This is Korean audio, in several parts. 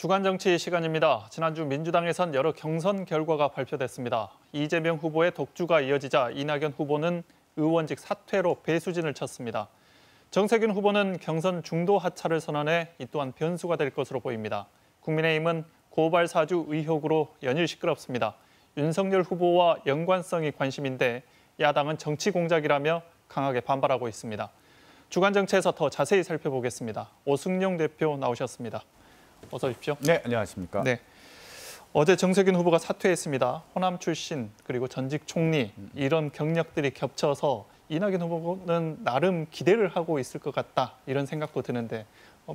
주간 정치 시간입니다. 지난주 민주당에선 여러 경선 결과가 발표됐습니다. 이재명 후보의 독주가 이어지자 이낙연 후보는 의원직 사퇴로 배수진을 쳤습니다. 정세균 후보는 경선 중도 하차를 선언해 이 또한 변수가 될 것으로 보입니다. 국민의힘은 고발 사주 의혹으로 연일 시끄럽습니다. 윤석열 후보와 연관성이 관심인데 야당은 정치 공작이라며 강하게 반발하고 있습니다. 주간 정치에서 더 자세히 살펴보겠습니다. 오승용 대표 나오셨습니다. 어서 오십시오. 네, 안녕하십니까. 네, 어제 정세균 후보가 사퇴했습니다. 호남 출신 그리고 전직 총리 이런 경력들이 겹쳐서 이낙연 후보는 나름 기대를 하고 있을 것 같다 이런 생각도 드는데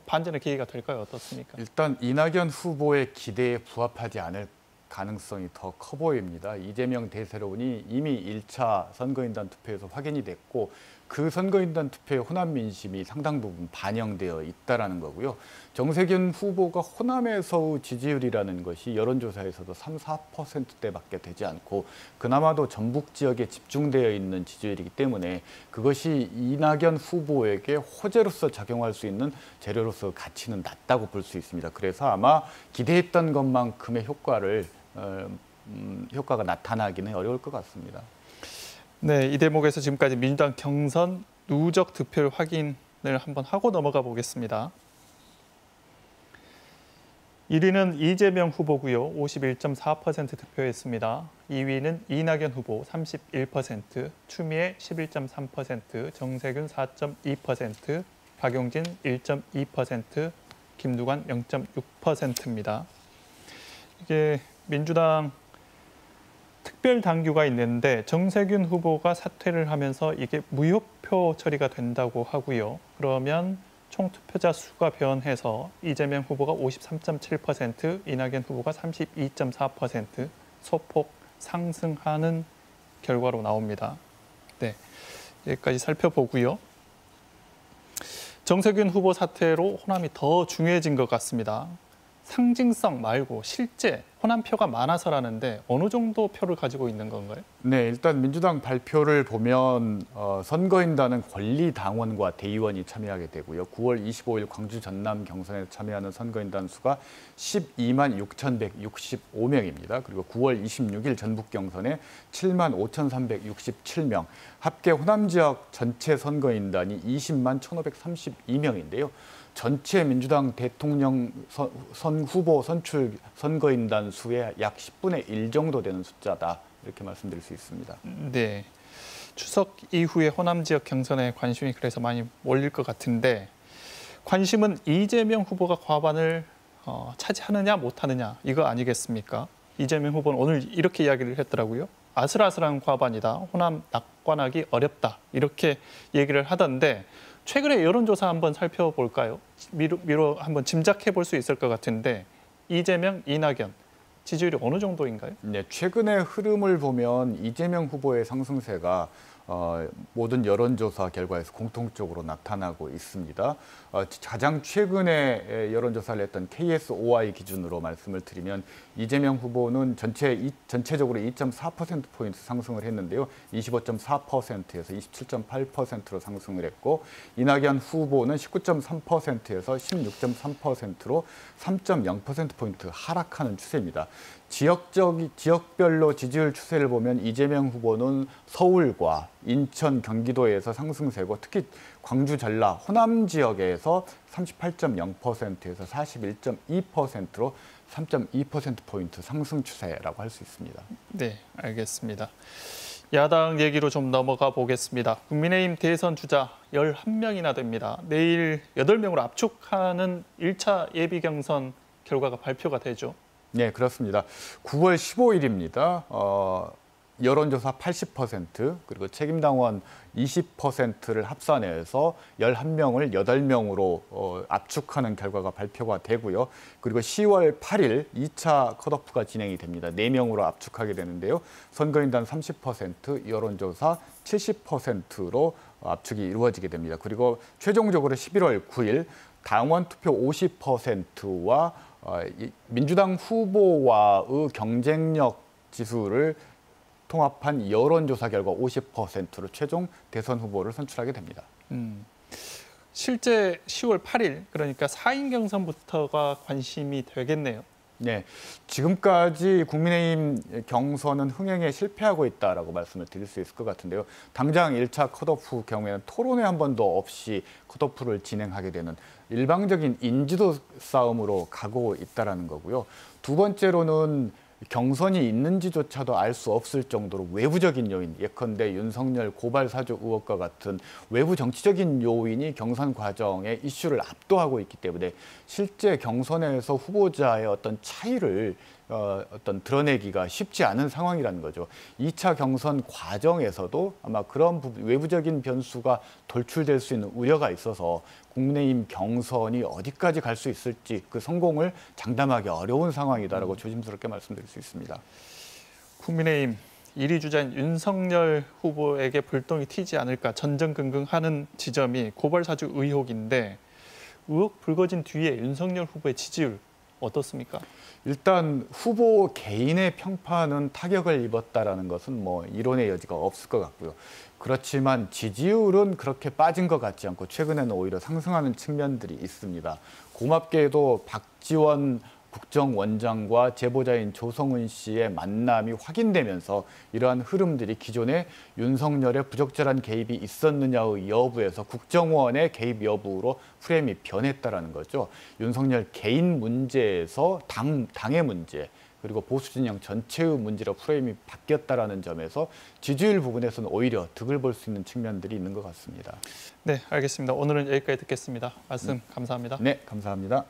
반전의 계기가 될까요? 어떻습니까? 일단 이낙연 후보의 기대에 부합하지 않을 가능성이 더 커 보입니다. 이재명 대세론이 이미 1차 선거인단 투표에서 확인이 됐고 그 선거인단 투표의 호남 민심이 상당 부분 반영되어 있다는 거고요. 정세균 후보가 호남에서의 지지율이라는 것이 여론조사에서도 3, 4%대밖에 되지 않고 그나마도 전북 지역에 집중되어 있는 지지율이기 때문에 그것이 이낙연 후보에게 호재로서 작용할 수 있는 재료로서 가치는 낮다고 볼 수 있습니다. 그래서 아마 기대했던 것만큼의 효과가 나타나기는 어려울 것 같습니다. 네, 이 대목에서 지금까지 민주당 경선 누적 득표율 확인을 한번 하고 넘어가 보겠습니다. 1위는 이재명 후보고요. 51.4% 득표했습니다. 2위는 이낙연 후보 31%, 추미애 11.3%, 정세균 4.2%, 박용진 1.2%, 김두관 0.6%입니다. 이게 민주당 특별 당규가 있는데 정세균 후보가 사퇴를 하면서 이게 무효표 처리가 된다고 하고요. 그러면 총 투표자 수가 변해서 이재명 후보가 53.7%, 이낙연 후보가 32.4% 소폭 상승하는 결과로 나옵니다. 네, 여기까지 살펴보고요. 정세균 후보 사퇴로 호남이 더 중요해진 것 같습니다. 상징성 말고 실제 호남표가 많아서라는데 어느 정도 표를 가지고 있는 건가요? 네, 일단 민주당 발표를 보면 선거인단은 권리당원과 대의원이 참여하게 되고요. 9월 25일 광주 전남 경선에 참여하는 선거인단 수가 12만 6,165명입니다. 그리고 9월 26일 전북 경선에 7만 5,367명, 합계 호남 지역 전체 선거인단이 20만 1,532명인데요. 전체 민주당 대통령 후보 선출 선거인단 수의 약 10분의 1 정도 되는 숫자다. 이렇게 말씀드릴 수 있습니다. 네, 추석 이후에 호남 지역 경선에 관심이 그래서 많이 몰릴 것 같은데 관심은 이재명 후보가 과반을 차지하느냐 못하느냐 이거 아니겠습니까? 이재명 후보는 오늘 이렇게 이야기를 했더라고요. 아슬아슬한 과반이다. 호남 낙관하기 어렵다. 이렇게 얘기를 하던데 최근에 여론조사 한번 살펴볼까요? 미로 한번 짐작해 볼 수 있을 것 같은데 이재명, 이낙연 지지율이 어느 정도인가요? 네, 최근의 흐름을 보면 이재명 후보의 상승세가 모든 여론조사 결과에서 공통적으로 나타나고 있습니다. 가장 최근에 여론조사를 했던 KSOI 기준으로 말씀을 드리면 이재명 후보는 전체적으로 2.4%포인트 상승을 했는데요. 25.4%에서 27.8%로 상승을 했고 이낙연 후보는 19.3%에서 16.3%로 3.0%포인트 하락하는 추세입니다. 지역별로 지지율 추세를 보면 이재명 후보는 서울과 인천, 경기도에서 상승세고 특히 광주, 전라, 호남 지역에서 38.0%에서 41.2%로 3.2%포인트 상승 추세라고 할 수 있습니다. 네, 알겠습니다. 야당 얘기로 좀 넘어가 보겠습니다. 국민의힘 대선 주자 11명이나 됩니다. 내일 8명으로 압축하는 1차 예비 경선 결과가 발표가 되죠. 네, 그렇습니다. 9월 15일입니다. 여론조사 80% 그리고 책임당원 20%를 합산해서 11명을 8명으로 압축하는 결과가 발표가 되고요. 그리고 10월 8일 2차 컷오프가 진행이 됩니다. 4명으로 압축하게 되는데요. 선거인단 30%, 여론조사 70%로 압축이 이루어지게 됩니다. 그리고 최종적으로 11월 9일 당원 투표 50%와 민주당 후보와의 경쟁력 지수를 통합한 여론조사 결과 50%로 최종 대선 후보를 선출하게 됩니다. 실제 10월 8일, 그러니까 4인 경선부터가 관심이 되겠네요. 네, 지금까지 국민의힘 경선은 흥행에 실패하고 있다라고 말씀을 드릴 수 있을 것 같은데요. 당장 1차 컷오프 경우에는 토론회 한 번도 없이 컷오프를 진행하게 되는 일방적인 인지도 싸움으로 가고 있다라는 거고요. 두 번째로는 경선이 있는지조차도 알 수 없을 정도로 외부적인 요인, 예컨대 윤석열 고발 사주 의혹과 같은 외부 정치적인 요인이 경선 과정의 이슈를 압도하고 있기 때문에 실제 경선에서 후보자의 어떤 차이를 어떤 드러내기가 쉽지 않은 상황이라는 거죠. 2차 경선 과정에서도 아마 그런 외부적인 변수가 돌출될 수 있는 우려가 있어서 국민의힘 경선이 어디까지 갈 수 있을지 그 성공을 장담하기 어려운 상황이다라고 조심스럽게 말씀드릴 수 있습니다. 국민의힘 1위 주자인 윤석열 후보에게 불똥이 튀지 않을까 전전긍긍하는 지점이 고발 사주 의혹인데 의혹 불거진 뒤에 윤석열 후보의 지지율 어떻습니까? 일단 후보 개인의 평판은 타격을 입었다라는 것은 뭐 이론의 여지가 없을 것 같고요. 그렇지만 지지율은 그렇게 빠진 것 같지 않고 최근에는 오히려 상승하는 측면들이 있습니다. 고맙게도 박지원 국정원장과 제보자인 조성은 씨의 만남이 확인되면서 이러한 흐름들이 기존에 윤석열의 부적절한 개입이 있었느냐의 여부에서 국정원의 개입 여부로 프레임이 변했다라는 거죠. 윤석열 개인 문제에서 당의 문제, 그리고 보수 진영 전체의 문제로 프레임이 바뀌었다라는 점에서 지지율 부분에서는 오히려 득을 볼 수 있는 측면들이 있는 것 같습니다. 네, 알겠습니다. 오늘은 여기까지 듣겠습니다. 말씀 감사합니다. 네, 감사합니다.